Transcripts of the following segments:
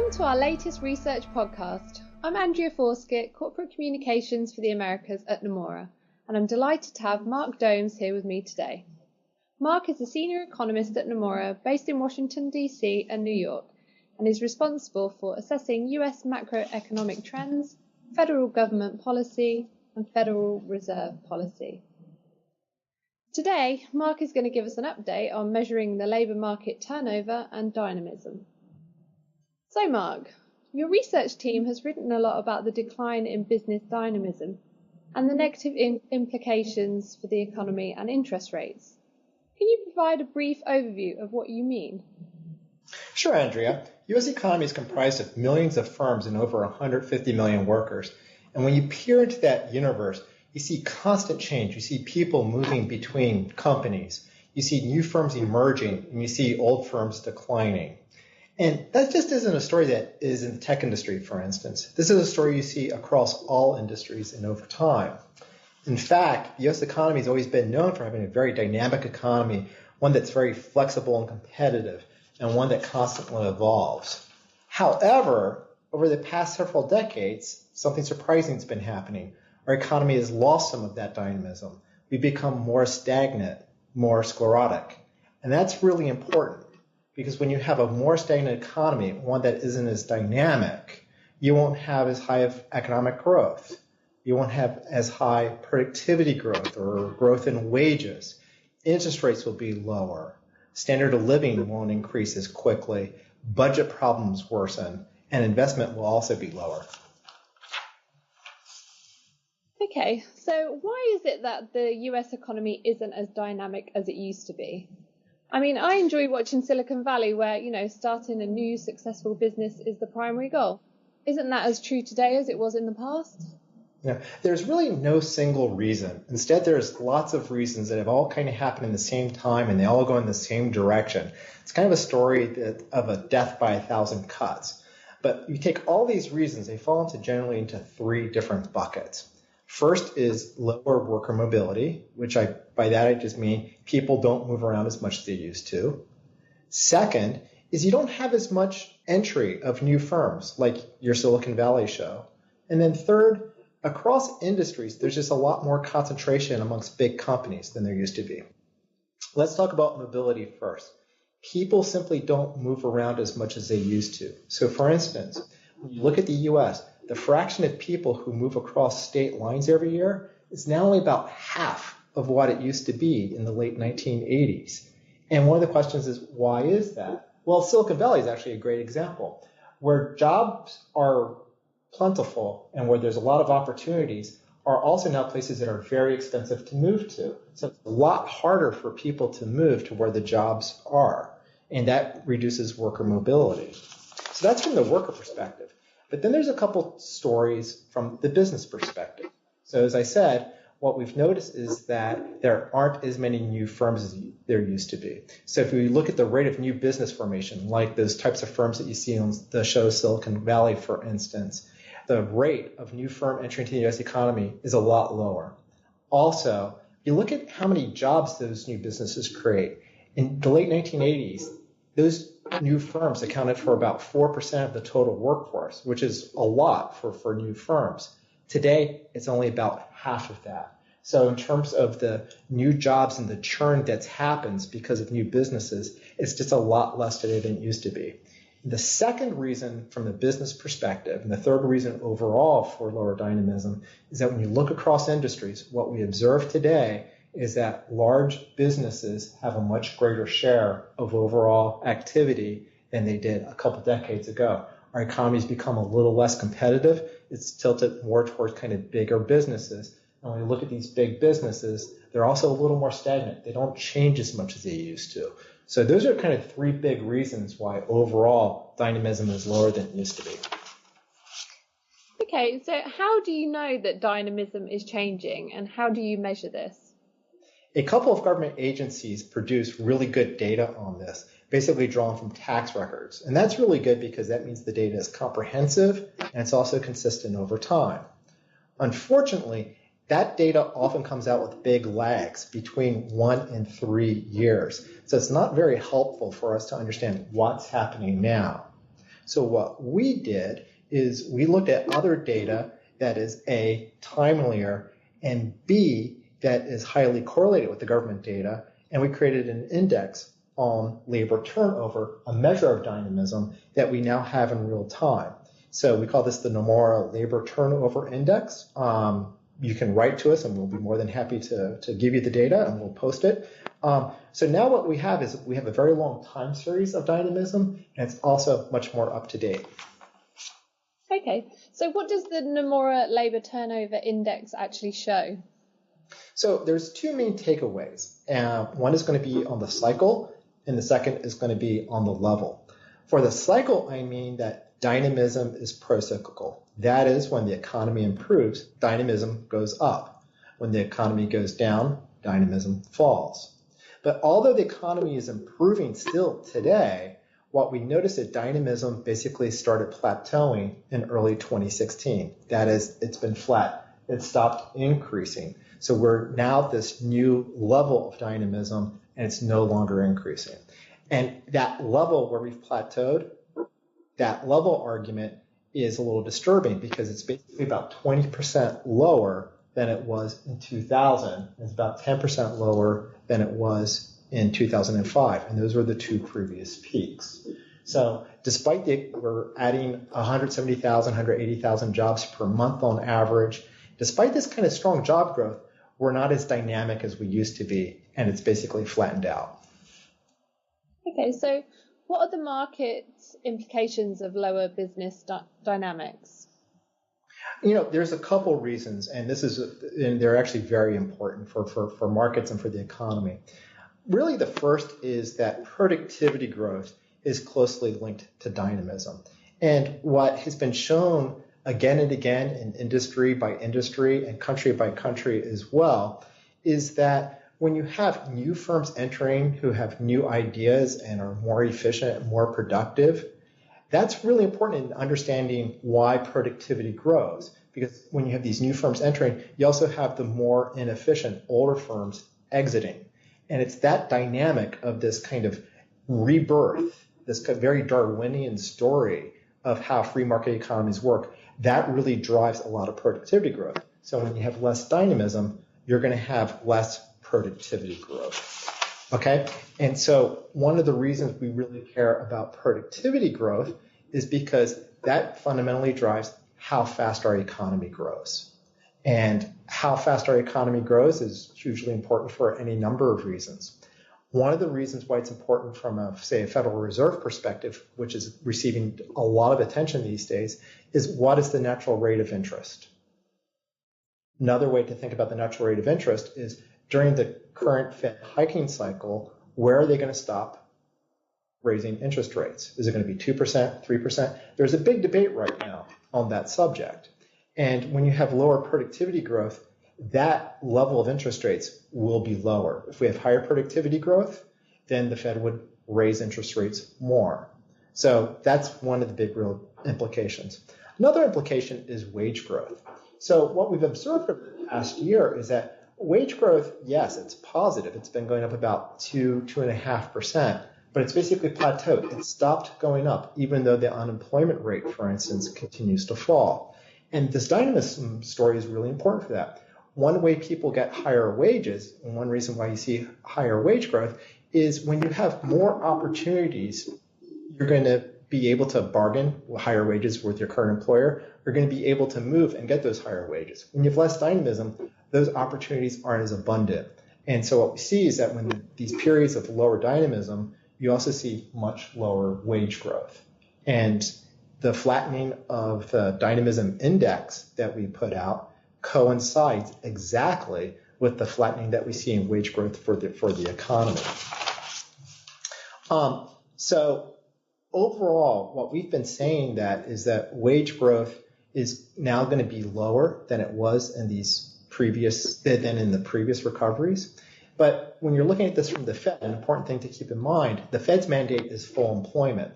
Welcome to our latest research podcast. I'm Andrea Forskett, Corporate Communications for the Americas at Nomura, and I'm delighted to have Mark Domes here with me today. Mark is a senior economist at Nomura based in Washington, D.C. and New York, and is responsible for assessing US macroeconomic trends, federal government policy, and Federal Reserve policy. Today, Mark is going to give us an update on measuring the labour market turnover and dynamism. So Mark, your research team has written a lot about the decline in business dynamism and the negative implications for the economy and interest rates. Can you provide a brief overview of what you mean? Sure, Andrea. U.S. economy is comprised of millions of firms and over 150 million workers. And when you peer into that universe, you see constant change. You see people moving between companies. You see new firms emerging, and you see old firms declining. And that just isn't a story that is in the tech industry, for instance. This is a story you see across all industries and over time. In fact, the U.S. economy has always been known for having a very dynamic economy, one that's very flexible and competitive, and one that constantly evolves. However, over the past several decades, something surprising has been happening. Our economy has lost some of that dynamism. We've become more stagnant, more sclerotic. And that's really important. Because when you have a more stagnant economy, one that isn't as dynamic, you won't have as high of economic growth. You won't have as high productivity growth or growth in wages. Interest rates will be lower. Standard of living won't increase as quickly. Budget problems worsen, and investment will also be lower. Okay, so why is it that the US economy isn't as dynamic as it used to be? I mean, I enjoy watching Silicon Valley where, starting a new successful business is the primary goal. Isn't that as true today as it was in the past? Yeah, there's really no single reason. Instead, there's lots of reasons that have all kind of happened in the same time, and they all go in the same direction. It's kind of a story of a death by 1,000 cuts. But you take all these reasons, they fall generally into three different buckets. First is lower worker mobility, which by that I just mean people don't move around as much as they used to. Second is you don't have as much entry of new firms like your Silicon Valley show. And then third, across industries, there's just a lot more concentration amongst big companies than there used to be. Let's talk about mobility first. People simply don't move around as much as they used to. So for instance, when you look at the US, the fraction of people who move across state lines every year is now only about half of what it used to be in the late 1980s. And one of the questions is, why is that? Well, Silicon Valley is actually a great example. Where jobs are plentiful and where there's a lot of opportunities are also now places that are very expensive to move to. So it's a lot harder for people to move to where the jobs are. And that reduces worker mobility. So that's from the worker perspective. But then there's a couple stories from the business perspective. So as I said, what we've noticed is that there aren't as many new firms as there used to be. So if we look at the rate of new business formation, like those types of firms that you see on the show Silicon Valley, for instance, the rate of new firm entry into the U.S. economy is a lot lower. Also, if you look at how many jobs those new businesses create, in the late 1980s, those new firms accounted for about 4% of the total workforce, which is a lot for new firms. Today, it's only about half of that. So in terms of the new jobs and the churn that happens because of new businesses, it's just a lot less today than it used to be. The second reason from the business perspective, and the third reason overall for lower dynamism, is that when you look across industries, what we observe today is that large businesses have a much greater share of overall activity than they did a couple decades ago. Our economy's become a little less competitive. It's tilted more towards kind of bigger businesses. And when you look at these big businesses, they're also a little more stagnant. They don't change as much as they used to. So those are kind of three big reasons why overall dynamism is lower than it used to be. Okay, so how do you know that dynamism is changing, and how do you measure this? A couple of government agencies produce really good data on this, basically drawn from tax records. And that's really good because that means the data is comprehensive and it's also consistent over time. Unfortunately, that data often comes out with big lags between 1 and 3 years. So it's not very helpful for us to understand what's happening now. So what we did is we looked at other data that is A, timelier, and B, that is highly correlated with the government data, and we created an index on labor turnover, a measure of dynamism that we now have in real time. So we call this the Nomura Labour Turnover Index. You can write to us and we'll be more than happy to give you the data and we'll post it. So now what we have is we have a very long time series of dynamism, and it's also much more up to date. Okay, so what does the Nomura Labour Turnover Index actually show? So there's two main takeaways. One is going to be on the cycle, and the second is going to be on the level. For the cycle, I mean that dynamism is procyclical. That is, when the economy improves, dynamism goes up. When the economy goes down, dynamism falls. But although the economy is improving still today, what we noticed is dynamism basically started plateauing in early 2016. That is, it's been flat. It stopped increasing. So we're now at this new level of dynamism, and it's no longer increasing. And that level where we've plateaued, that level argument is a little disturbing because it's basically about 20% lower than it was in 2000. It's about 10% lower than it was in 2005, and those were the two previous peaks. So despite we're adding 170,000, 180,000 jobs per month on average, despite this kind of strong job growth, we're not as dynamic as we used to be, and it's basically flattened out. Okay, so what are the market implications of lower business dynamics? There's a couple reasons, and they're actually very important for markets and for the economy. Really, the first is that productivity growth is closely linked to dynamism. And what has been shown again and again in industry by industry and country by country as well is that when you have new firms entering who have new ideas and are more efficient and more productive, that's really important in understanding why productivity grows. Because when you have these new firms entering, you also have the more inefficient older firms exiting. And it's that dynamic of this kind of rebirth, this very Darwinian story of how free market economies work, that really drives a lot of productivity growth. So when you have less dynamism, you're going to have less productivity growth. Okay? And so one of the reasons we really care about productivity growth is because that fundamentally drives how fast our economy grows. And how fast our economy grows is hugely important for any number of reasons. One of the reasons why it's important from a Federal Reserve perspective, which is receiving a lot of attention these days, is what is the natural rate of interest? Another way to think about the natural rate of interest is during the current Fed hiking cycle, where are they going to stop raising interest rates? Is it going to be 2%, 3%? There's a big debate right now on that subject. And when you have lower productivity growth, that level of interest rates will be lower. If we have higher productivity growth, then the Fed would raise interest rates more. So that's one of the big real implications. Another implication is wage growth. So what we've observed over the past year is that wage growth, yes, it's positive. It's been going up about 2.5%, but it's basically plateaued. It stopped going up, even though the unemployment rate, for instance, continues to fall. And this dynamism story is really important for that. One way people get higher wages, and one reason why you see higher wage growth, is when you have more opportunities, you're going to be able to bargain with higher wages with your current employer. You're going to be able to move and get those higher wages. When you have less dynamism, those opportunities aren't as abundant. And so what we see is that when these periods of lower dynamism, you also see much lower wage growth. And the flattening of the dynamism index that we put out coincides exactly with the flattening that we see in wage growth for the economy. So overall, what we've been saying is that wage growth is now going to be lower than it was in the previous recoveries. But when you're looking at this from the Fed, an important thing to keep in mind, the Fed's mandate is full employment.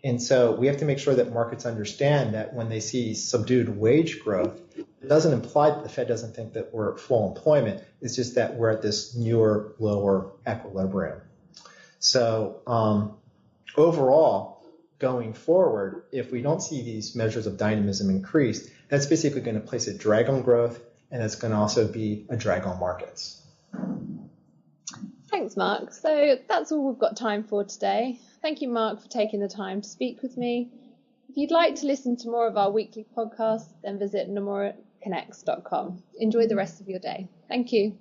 And so we have to make sure that markets understand that when they see subdued wage growth, it doesn't imply that the Fed doesn't think that we're at full employment. It's just that we're at this newer, lower equilibrium. So overall, going forward, if we don't see these measures of dynamism increased, that's basically going to place a drag on growth, and it's going to also be a drag on markets. Thanks, Mark. So that's all we've got time for today. Thank you, Mark, for taking the time to speak with me. If you'd like to listen to more of our weekly podcasts, then visit nomuraconnects.com. Enjoy the rest of your day. Thank you.